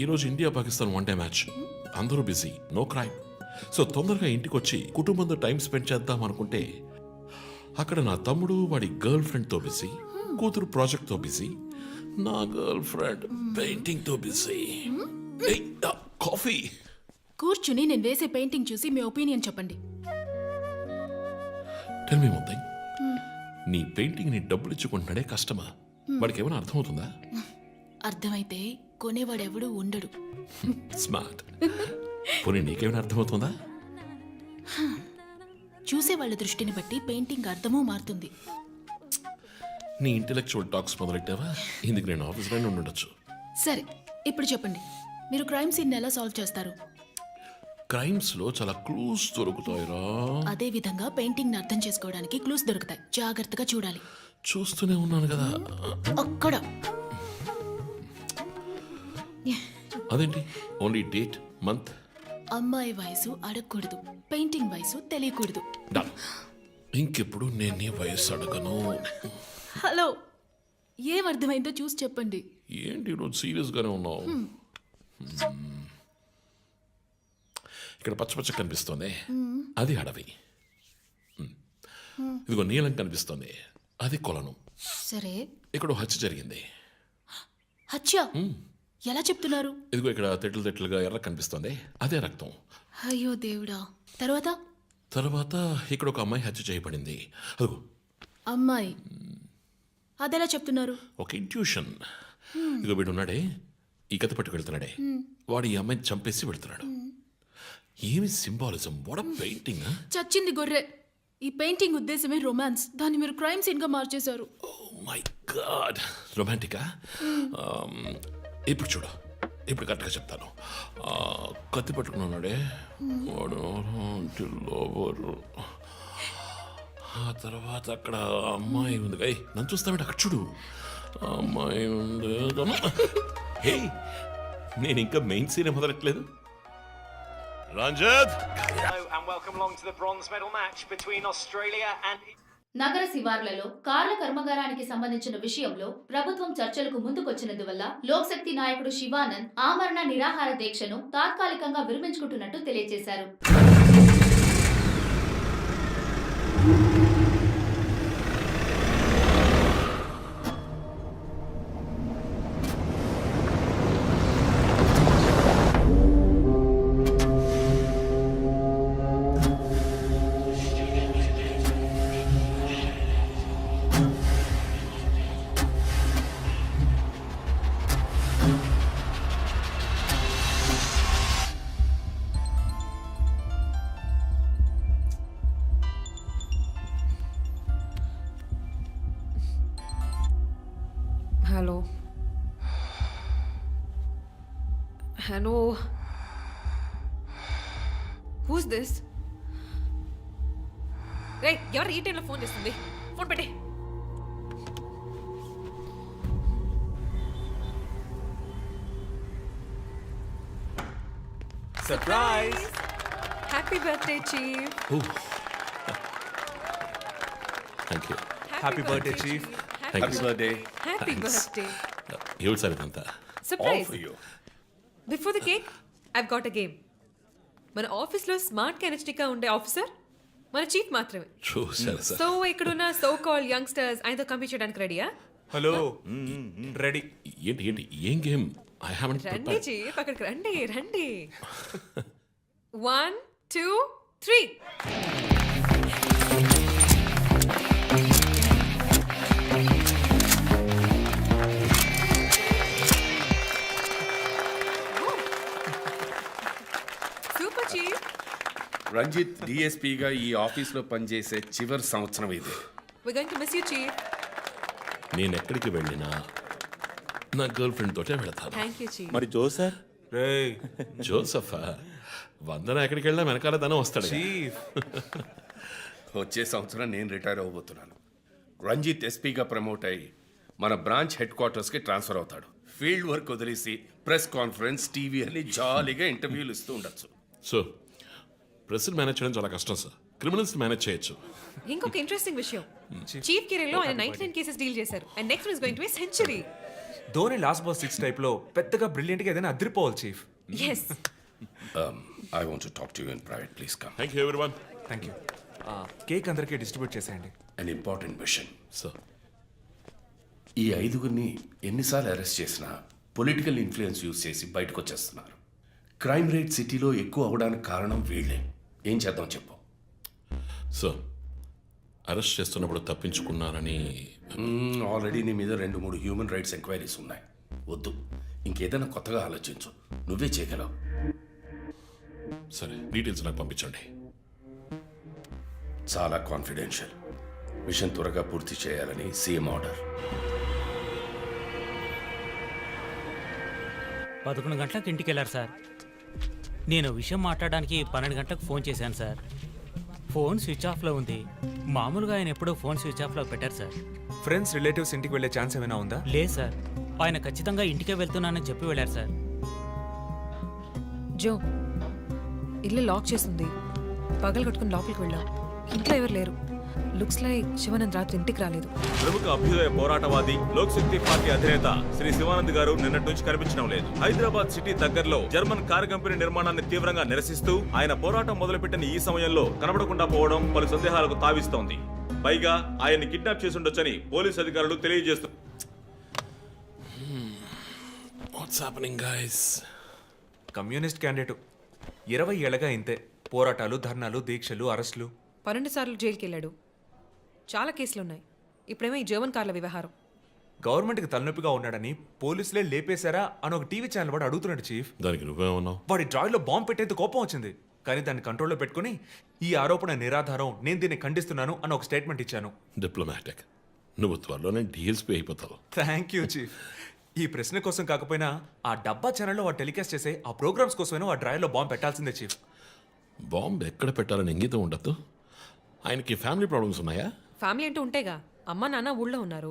ఈరోజు India Pakistan one day match, అందరూ busy, no crime. So తొందరగా ఇంటికి వచ్చి కుటుంబంతో టైం స్పెండ్ చేద్దాం అనుకుంటే అక్కడ నా తమ్ముడు వాడి గర్ల్ ఫ్రెండ్తో బిజీ, కూతురు ప్రాజెక్ట్తో బిజీ, నా గర్ల్ ఫ్రెండ్ పెయింటింగ్తో బిజీ. కాఫీ. కూర్చుని నేను వేసే పెయింటింగ్ చూసి మీ ఒపీనియన్ చెప్పండి. టెల్ మీ వన్ థింగ్, నీ పెయింటింగ్ ని డబ్బులు ఇచ్చుకుంటున్నాడే కష్టమా? వాడికి ఏమైనా అర్థమవుతుందా? అర్థమైతే కొనేవాడెవడూ ఉండడు. స్మార్ట్. పోనీ నీకేమైనా అర్థమవుతుందా? చూసే వాళ్ళ దృష్టిని బట్టి పెయింటింగ్ అర్థమూ మారుతుంది. నీ ఇంటెలెక్చువల్ టాక్స్ మొదలెట్టావా? ఇందుకు నేను ఆఫీస్లోనే ఉండొచ్చు. సరే, ఇప్పుడు చెప్పండి, మీరు క్రైమ్ సీన్ ఎలా సాల్వ్ చేస్తారు? క్రైమ్స్ లో చాలా క్లూస్ దొరుకుతాయిరా. అదే విధంగా పెయింటింగ్ ని అర్థం చేసుకోవడానికి క్లూస్ దొరుకుతాయి. జాగ్రత్తగా చూడాలి. చూస్తూనే ఉన్నాను కదా. అక్కడ అదేంటి ఓన్లీ డేట్ మంత్? అమ్మాయి వయసు అడగకూడదు, పెయింటింగ్ వయసు తెలియకూడదు. డన్. ఇంకెప్పుడు నేను నీ వయస్సు అడగను. హలో, ఏం అర్థమైందో చూసి చెప్పండి. ఏంటి ఈరోజు సీరియస్ గానే ఉన్నావు? ఇక్కడ పచ్చ పచ్చ కనిపిస్తోంది, అది అడవి. ఇదిగో నీలం కనిపిస్తోంది, అది కొలను. సరే, ఇక్కడ హత్య జరిగింది. హత్య ఎలా చెప్తున్నారు? ఇదిగో ఇక్కడ తెట్లు తెట్లుగా ఎర్ర కనిపిస్తోంది, అదే రక్తం. అయ్యో దేవుడా. తర్వాత తర్వాత ఇక్కడ ఒక అమ్మాయి హత్య చేయబడింది. అదిగో అమ్మాయి, అదెలా చెప్తున్నారు? ఒక ఇంట్యూషన్. ఇదిగో వీడు ఉన్నాడే, ఈ కథ పట్టుకు వెళ్తున్నాడే, వాడు ఈ అమ్మాయిని చంపేసి వెళ్తున్నాడు. ఏమి సింబాలిజం, వాట్ పెయింటింగ్. చచ్చింది గొర్రె. ఈ పెయింటింగ్ ఉద్దేశమే రొమాన్స్, దాన్ని మీరు క్రైమ్ సీన్ గా మార్చేశారు. ఓ మై గాడ్, రొమాంటికా? ఇప్పుడు చూడు, ఇప్పుడు కరెక్ట్గా చెప్తాను. కత్తి పట్టుకున్నాడే వాడు లోవరు. ఆ తర్వాత అక్కడ అమ్మాయి ఉంది. నన్ను చూస్తామంటే అక్కడ చూడు, అమ్మాయి ఉంది. హే, నేను ఇంకా మెయిన్ సీన్ మొదలట్లేదు. Ranjith, and welcome along to the bronze medal match between Australia and నగర శివార్లలో కార్ల కర్మాగారానికి సంబంధించిన విషయంలో ప్రభుత్వం చర్చలకు ముందుకొచ్చినందువల్ల లోక్శక్తి నాయకుడు శివానంద్ ఆమరణ నిరాహార దీక్షను తాత్కాలికంగా విరమించుకుంటున్నట్టు తెలియజేశారు. Hello. Who's this? Hey, ఎవరు ఈ టైంలో ఫోన్ చేస్తుంది? ఫోన్ పెట్టే. surprise. Happy birthday, Chief. Thank you. Happy birthday, Chief. Thank Happy you. birthday. Happy Thanks. birthday. ఏమిటి సార్ ఇదంతా? All Surprise. for you. Before the cake, I've got a game. మన ఆఫీస్లో smart కెనెస్టిక్గా ఉండే officer మన chief మాత్రమే. చూసారు sir. So ఇక్కడున్న so call youngsters ఆయనతో కంపీట్ చేయడానికి రెడీయా? Hello. Ready. ఏంటి ఏంటి ఏం గేమ్? ఐ హావెంట్ రండి ప్రిపేర్డ్. చీఫ్, అక్కడికి రండి రండి. 1, 2, 3. Super chief. రంజిత్ డిఎస్పీగా ఈ ఆఫీస్లో పనిచేసే చివరి సంవత్సరం ఇది. We're going to miss you, Chief. నేను ఎక్కడికి వెళ్ళినా నా గర్ల్ ఫ్రెండ్ తోటే వెళతాను. Thank you, Chief. మరి జోసర్ Hey. జోసఫా, వందన ఎక్కడికి వెళ్ళినా వెనకాల తనే వస్తాడు. Chief. వచ్చే సంవత్సరం నేను రిటైర్ అవ్వబోతున్నాను. రంజిత్ ఎస్పీగా ప్రమోట్ అయ్యి మన బ్రాంచ్ హెడ్ క్వార్టర్స్కి ట్రాన్స్ఫర్ అవుతాడు. ఫీల్డ్ వర్క్ వదిలేసి ప్రెస్ కాన్ఫరెన్స్, టీవీ అని జాలీగా ఇంటర్వ్యూలు ఇస్తూ ఉండొచ్చు. సో ప్రెస్ మేనేజ్ చేయడం చాలా కష్టం సార్. క్రిమినల్స్ మేనేజ్ చేయొచ్చు. ఇంకొక ఇంట్రెస్టింగ్ విషయం, చీఫ్ కెరీర్ లో ఆయన 99 కేసెస్ డీల్ చేశారు. And next is going to be century. Dhoni last బాస్ 6 టైప్లో పెద్దగా బ్రిలియంట్గా ఏదైనా అదిరిపోవాలి chief. Yes I want to talk to you in private, please come. Thank you everyone. Thank you. Cake అందరికీ డిస్ట్రిబ్యూట్ చేసేయండి. An important machine. సార్, ఈ 5గురిని ఎన్నిసార్లు అరెస్ట్ చేసినా పొలిటికల్ ఇన్ఫ్లుయెన్స్ యూజ్ చేసి బయటకు వచ్చేస్తున్నారు. క్రైమ్ రేట్ సిటీలో ఎక్కువ అవడానికి కారణం వీళ్ళే. ఏం చేద్దాం చెప్పు. సార్, అరెస్ట్ చేస్తున్నప్పుడు తప్పించుకున్నారని ఆల్రెడీ నీ మీద 2-3 హ్యూమన్ రైట్స్ ఎంక్వైరీస్ ఉన్నాయి. వద్దు, ఇంకేదైనా కొత్తగా ఆలోచించు. నువ్వే చేయగలవు. సరే, డీటెయిల్స్ నాకు పంపించండి. చాలా కాన్ఫిడెన్షియల్. మిషన్ త్వరగా పూర్తి చేయాలని సీఎం ఆర్డర్. 11 గంటలకు ఇంటికి వెళ్ళారు సార్. నేను విషయం మాట్లాడడానికి 12 గంటలకు ఫోన్ చేశాను సార్. ఫోన్ స్విచ్ ఆఫ్లో ఉంది. మామూలుగా ఆయన ఎప్పుడూ ఫోన్ స్విచ్ ఆఫ్లో పెట్టారు సార్. ఫ్రెండ్స్ రిలేటివ్స్ ఇంటికి వెళ్ళే ఛాన్స్ ఏమైనా ఉందా? లేదు సార్, ఆయన ఖచ్చితంగా ఇంటికే వెళ్తున్నానని చెప్పి వెళ్ళారు సార్. జో, ఇల్లు లాక్ చేసింది. పగలు కట్టుకుని లోపలికి వెళ్ళాం. ఇంట్లో ఎవరు లేరు. లుక్స్ లైక్ శివానంద్ రాత్రి ఇంటికి రాలేదు. ప్రముఖ అభ్యుదయ పోరాటవాది లోక్ శక్తి పార్టీ అధినేత శ్రీ శివానంద్ గారు నిన్నటి నుంచి కనిపించడం లేదు. హైదరాబాద్ సిటీ దగ్గరలో జర్మన్ కార్ కంపెనీ నిర్మాణాన్ని తీవ్రంగా నిరసిస్తూ ఆయన పోరాటం మొదలుపెట్టిన ఈ సమయంలో కనబడకుండా పోవడం పలు సందేహాలకు తావిస్తోంది. పైగా ఆయన్ని కిడ్నాప్ చేసి ఉండొచ్చని పోలీసు అధికారులు తెలియజేస్తున్నారు. What's happening guys? Communist candidate 20 ఏళ్ళగా ఇంతే. పోరాటాలు, ధర్నాలు, దీక్షలు, అరెస్టులు. 12 సార్లు జైలుకి వెళ్ళాడు. చాలా కేసులున్నాయి. ఇప్పుడేమో ఈ జర్మన్ కార్ల వ్యవహారం. గవర్నమెంట్కి తలనొప్పిగా ఉన్నాడని పోలీసులే లేపేశారా అని ఒక టీవీ ఛానల్ వాడు అడుగుతున్నాడు చీఫ్. దానికి నువ్వేమన్నావు? వాడి డ్రాయిలో బాంబు పెట్టేంత కోపం వచ్చింది, కానీ దాన్ని కంట్రోల్లో పెట్టుకుని ఈ ఆరోపణ నిరాధారం, నేను దీన్ని ఖండిస్తున్నాను అని ఒక స్టేట్మెంట్ ఇచ్చాను. డిప్లొమాటిక్. నువ్వు త్వరలోనే డిఎల్స్పీ అయిపోతావు. Thank you chief. ఈ ప్రశ్న కోసం కాకపోయినా ఆ డబ్బా ఛానల్లో వాడు టెలికాస్ట్ చేసే ఆ ప్రోగ్రామ్స్ కోసమైనా ఆ డ్రాయిలో బాంబు పెట్టాల్సిందే చీఫ్. బాంబు ఎక్కడ పెట్టాలని ఇంగితం ఉండద్దు. ఆయనకి ఫ్యామిలీ ప్రాబ్లమ్స్ ఉన్నాయా? ఫ్యామిలీ అంటూ ఉంటేగా. అమ్మ నాన్న ఊళ్ళో ఉన్నారు.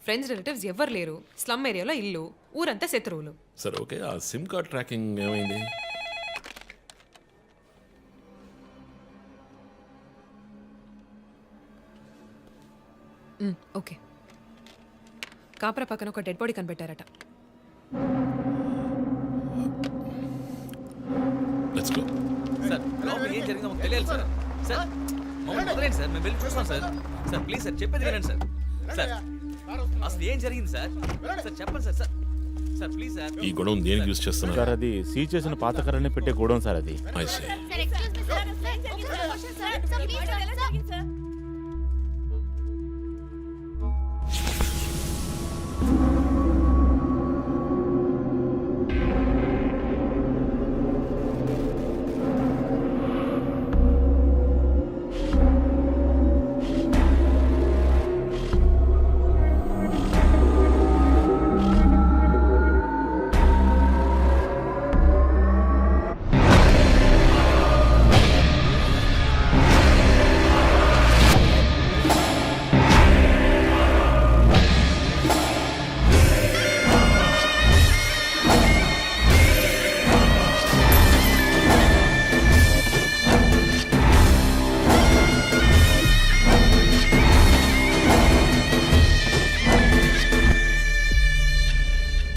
ఫ్రెండ్స్ రిలేటివ్స్ ఎవ్వరు లేరు. స్లమ్ ఏరియాలో ఇల్లు. ఊరంతా శత్రువులు. సరే, ఓకే. ఆ సిమ్ కార్డ్ ట్రాకింగ్ ఏమైంది? ఓకే. కాపరా పక్కన ఒక డెడ్ బాడీ కనిపెట్టారట. Let's go. సార్, లోపల ఏం జరిగిందో మాకు తెలియాలి సార్. సార్, మమ్మల్ని వదిలేండి సార్, మేము వెళ్ళి చూస్తాం సార్. సార్ ప్లీజ్ సార్, చెప్పేది వినండి సార్. సార్, అసలు ఏం జరిగింది సార్? సార్ చెప్పండి sir. Sir sir please sir. ఈ గొడవ దేనికి యూజ్ చేస్తున్నారు? సార్, అది సీజ్ చేసిన పాత కర్రని పెట్టే గోడౌన్ సార్ అది. I see.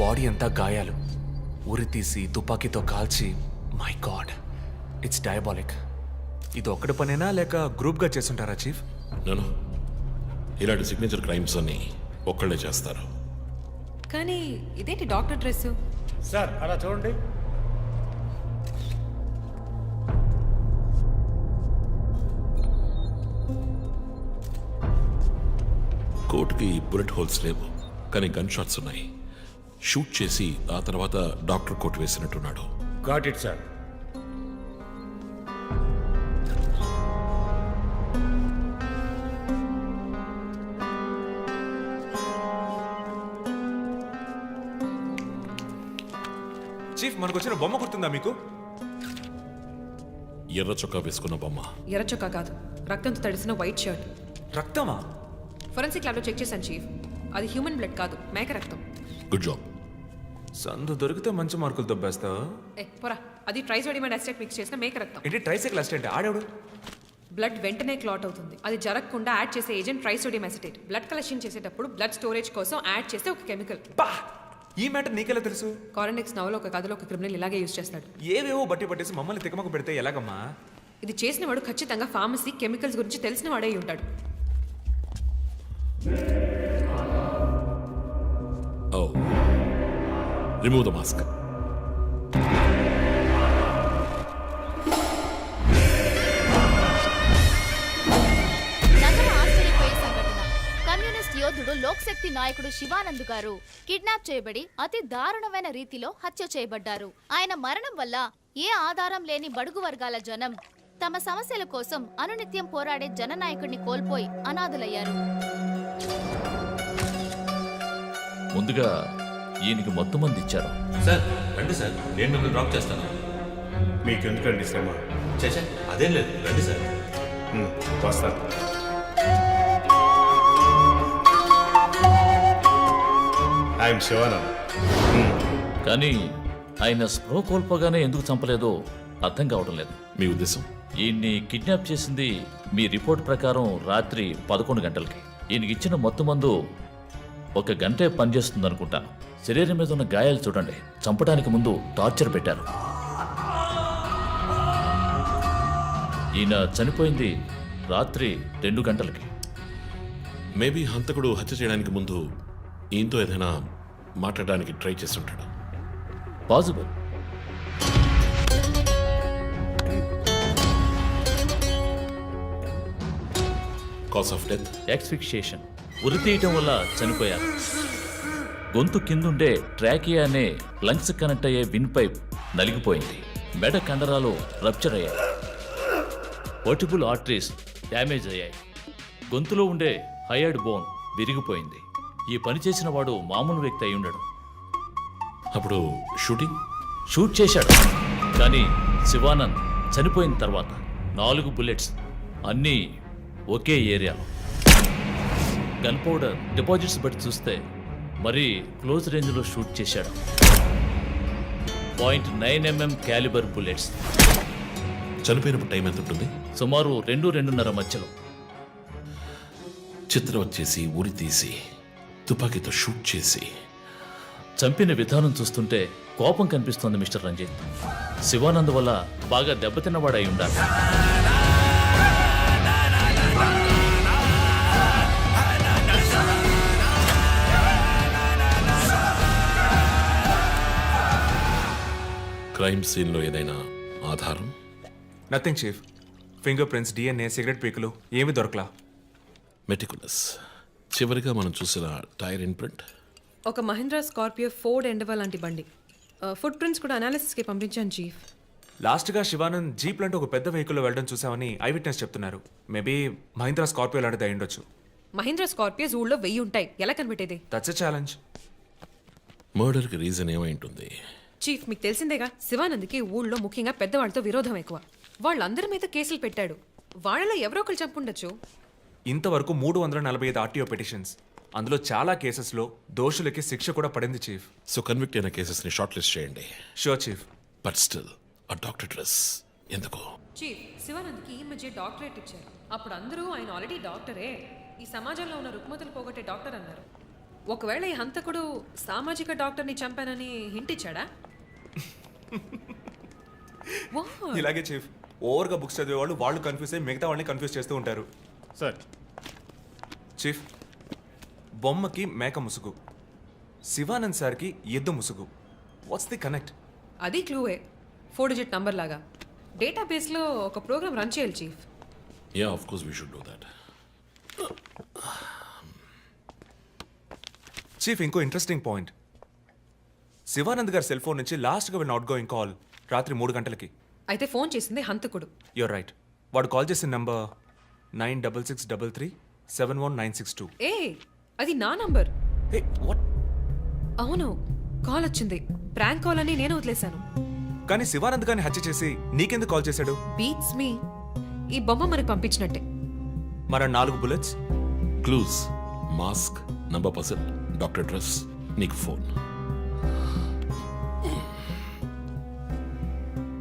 బాడీ అంతా గాయాలు, ఉరి తీసి తుపాకీతో కాల్చి. My God, it's diabolic. ఇది ఒక్కడి పనేనా లేక గ్రూప్గా చేస్తుంటారా చీఫ్? నేను ఇలాంటి సిగ్నేచర్ క్రైమ్స్ అన్ని ఒక్కళ్ళే చేస్తారు. కానీ ఇదేంటి డాక్టర్ డ్రెస్? సార్ అలా చూడండి. కోర్టుకి బుల్లెట్ హోల్స్ లేవు, కానీ గన్ షాట్స్ ఉన్నాయి. షూట్ చేసి ఆ తర్వాత డాక్టర్ కోట్ వేసినట్టున్నాడు. Got it sir. చీఫ్, మనకు వచ్చిన బొమ్మ గుర్తుందా మీకు? ఎర్ర చొక్కా వేసుకున్న బొమ్మ. ఎర్ర చొక్కా కాదు, రక్తంతో తడిసిన వైట్ షర్ట్. రక్తమా? ఫోరెన్సిక్ ల్యాబ్లో చెక్ చేశాను చీఫ్. అది హ్యూమన్ బ్లడ్ కాదు, మేక రక్తం. Good job. సందు దొరికితే మంచి మార్కులు దొబ్బేస్తా. పోరా, అది ట్రైసోడియం అండ్ అసిటేట్ మిక్స్ చేసిన మేక రక్తం. ఏంటి ట్రైసైకిల్ అసిస్టెంట్? ఆడేవాడు. బ్లడ్ వెంటనే క్లాట్ అవుతుంది. అది జరగకుండా యాడ్ చేసే agent trisodium acetate. Blood collection చేసేటప్పుడు బ్లడ్ స్టోరేజ్ కోసం యాడ్ చేసే ఒక కెమికల్. ఈ మ్యాటర్ నీకెలా తెలుసు? కారెండెక్స్ నవలో ఒక కథలో ఒక క్రిమినల్ ఇలాగే యూజ్ చేస్తాడు. ఏవేవో బట్టి పట్టేసి మమ్మల్ని తికమక పెడితే ఎలాగమ్మా? ఇది చేసిన వాడు ఖచ్చితంగా ఫార్మసీ కెమికల్స్ గురించి తెలిసిన వాడే అయి ఉంటాడు. ఓ రిమూవ్ ద మాస్క్. నగర ఆశ్చర్యపోయే సంఘటన. కమ్యూనిస్ట్ యోధుడు లోక్శక్తి నాయకుడు శివానంద్ గారు కిడ్నాప్ చేయబడి అతి దారుణమైన రీతిలో హత్య చేయబడ్డారు. ఆయన మరణం వల్ల ఏ ఆధారం లేని బడుగు వర్గాల జనం తమ సమస్యల కోసం అనునిత్యం పోరాడే జననాయకుడిని కోల్పోయి అనాథులయ్యారు. ముందుగా ఈయనకి మొత్తం మంది ఇచ్చారు. సార్ రండి సార్, నేను మిమ్మల్ని డ్రాప్ చేస్తాను. మీకు ఎందుకండి శ్రమ? చేసా అదేం లేదు, రండి సార్. వస్తాను. ఐఎమ్ శివానంద్. కానీ ఆయన స్పృహ కోల్పోగానే ఎందుకు చంపలేదో అర్థం కావడం లేదు. మీ ఉద్దేశం? ఈయన్ని కిడ్నాప్ చేసింది మీ రిపోర్ట్ ప్రకారం రాత్రి 11 గంటలకి. ఈయనకి ఇచ్చిన మొత్తం మందు 1 గంటే పనిచేస్తుంది అనుకుంటాను. శరీరం మీద ఉన్న గాయాలు చూడండి. చంపడానికి ముందు టార్చర్ పెట్టారు. ఈయన చనిపోయింది రాత్రి 2 గంటలకి. మేబీ హంతకుడు హత్య చేయడానికి ముందు ఈయనతో ఏదైనా మాట్లాడడానికి ట్రై చేస్తుంటాడు. Possible. Cause of death? Asphyxiation. ఉరి తీయటం వల్ల చనిపోయారు. గొంతు కిందుండే ట్రాకియా అనే లంగ్స్ కనెక్ట్ అయ్యే విన్ పైప్ నలిగిపోయింది. మెడ కండరాలు రప్చర్ అయ్యాయి. వర్టిబుల్ ఆర్టరీస్ డ్యామేజ్ అయ్యాయి. గొంతులో ఉండే హయర్డ్ బోన్ విరిగిపోయింది. ఈ పని చేసిన వాడు మామూలు వ్యక్తి అయి ఉండడు. అప్పుడు షూట్ చేశాడు. కానీ శివానంద్ చనిపోయిన తర్వాత 4 బుల్లెట్స్ అన్నీ ఒకే ఏరియాలో. గన్ పౌడర్ డిపాజిట్స్ బట్టి చూస్తే మరీ క్లోజ్ రేంజ్లో షూట్ చేశాడు. .9mm calibre bullets. చనిపోయినప్పుడు టైం ఎంత ఉంటుంది? సుమారు 2-2:30 మధ్యలో. చిత్రం వచ్చేసి ఉరి తీసి తుపాకీతో షూట్ చేసి చంపిన విధానం చూస్తుంటే కోపం కనిపిస్తోంది మిస్టర్ రంజిత్. శివానంద్ వల్ల బాగా దెబ్బతిన్నవాడై ఉండాలి. క్రైమ్ సీన్లో ఏదైనా ఆధారం? Nothing chief. Finger prints, DNA, cigarette పీకులు ఏమీ దొరకలా. మెటికులస్. చివరిగా మనం చూసిన టైర్ ఇన్ప్రింట్ ఒక మహీంద్రా స్కార్పియో ఫోర్డ్ ఎండవా లాంటి బండి. ఫుట్ ప్రింట్స్ కూడా అనాలిసిస్కి పంపించాను చీఫ్. లాస్ట్గా శివానంద్ జీప్ లాంటి ఒక పెద్ద వెహికల్లో వెళ్ళడం చూసామని ఐ విట్నెస్ చెప్తున్నారు. మేబీ మహీంద్రా స్కార్పియో లాంటిది అయి ఉండొచ్చు. మహీంద్రా స్కార్పియోస్ ఊళ్ళో 1000 ఉంటాయి. ఎలా కనిపెట్టేది? That's a challenge. మర్డర్కి రీజన్ ఏమై ఉంటుంది? చీఫ్, మీకు తెలిసిందేగా, శివానంద్కి ఊళ్ళో ముఖ్యంగా పెద్దవాళ్ళతో విరోధం ఎక్కువ. వాళ్ళందరి మీద కేసులు పెట్టాడు. వాళ్ళలో ఎవరో ఒకరు చంపుండొచ్చు. ఇంతవరకు 345 RTO పిటిషన్స్. అందులో చాలా కేసెస్లో దోషులకి శిక్ష కూడా పడింది చీఫ్. సో కన్విక్ట్ అయిన కేసెస్ని షార్ట్ లిస్ట్ చేయండి. Sure chief. బట్ స్టిల్ ఆ డాక్టర్ డ్రెస్ ఎందుకు? చీఫ్, శివానంద్కి ఈ మధ్య డాక్టరేట్ ఇచ్చారు. అప్పుడు అందరూ ఆయన ఆల్రెడీ డాక్టరే, ఈ సమాజంలో ఉన్న రుగ్మతలు పోగొట్టే డాక్టర్ అన్నారు. ఒకవేళ ఈ హంతకుడు సామాజిక డాక్టర్ని చంపానని హింట్ ఇచ్చాడా? ఇలాగే చీఫ్. ఓవర్గా బుక్స్ చదివే వాళ్ళు కన్ఫ్యూజ్ అయ్యి మిగతా వాళ్ళని కన్ఫ్యూజ్ చేస్తూ ఉంటారు. సార్, చీఫ్, బొమ్మకి మేక ముసుగు, శివానంద్ సార్కి ఎద్దు ముసుగు. What's the connect? అది క్లూవే. 4 డిజిట్ నంబర్ లాగా. డేటాబేస్లో ఒక ప్రోగ్రామ్ రన్ చేయాలి chief. Yeah, of course we should do that. Chief, ఇంకో ఇంట్రెస్టింగ్ పాయింట్. శివానంద్ గారి సెల్ ఫోన్ నుంచి లాస్ట్గా వెళ్ళిన అవుట్ గోయింగ్ కాల్ రాత్రి 3 గంటలకి. అయితే ఫోన్ చేసింది హంతకుడు. You're right. వాడు కాల్ చేసిన నంబర్ 9663371962. ఏ, అది నా నంబర్. Hey, what? అవును, కాల్ వచ్చింది. ప్రాంక్ కాల్ అని నేను వదిలేశాను. కానీ శివానంద్ గారిని హత్య చేసి నీకెందుకు కాల్ చేశాడు? బీట్స్ మీ. ఈ బొమ్మ మనకు పంపించినట్టే. మన 4 bullets, clues, mask, number person, doctor dress, నీకు ఫోన్.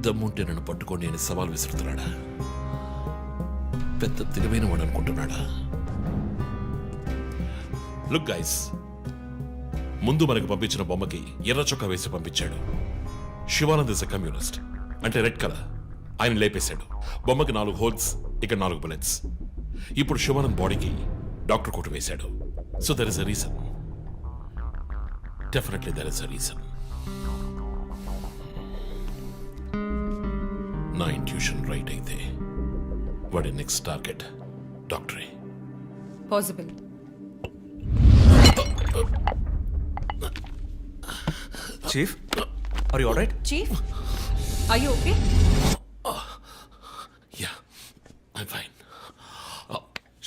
దమ్ముంటే నన్ను పట్టుకోండి అని సవాల్ విసురుతున్నాడా? పెద్ద తెలివైన వాడు అనుకుంటున్నాడా? లుక్ గైస్, ముందు మనకు పంపించిన బొమ్మకి ఎర్ర చొక్కా వేసి పంపించాడు. శివానంద్ ఇస్ ఎ కమ్యూనిస్ట్, అంటే రెడ్ కలర్. ఆయన లేపేశాడు. బొమ్మకి 4 హోల్స్, ఇక్కడ 4 బుల్లెట్స్. ఇప్పుడు శివానంద్ బాడీకి డాక్టర్ కోట్ వేశాడు. So there is a reason. Definitely there is a reason. నా ఇంట్యూషన్ రైట్ అయితే వాడి నెక్స్ట్ టార్గెట్ డాక్టరే. Possible. Chief, are you alright? Chief, are you okay? Yeah, I'm fine.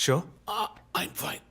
Sure? I'm fine.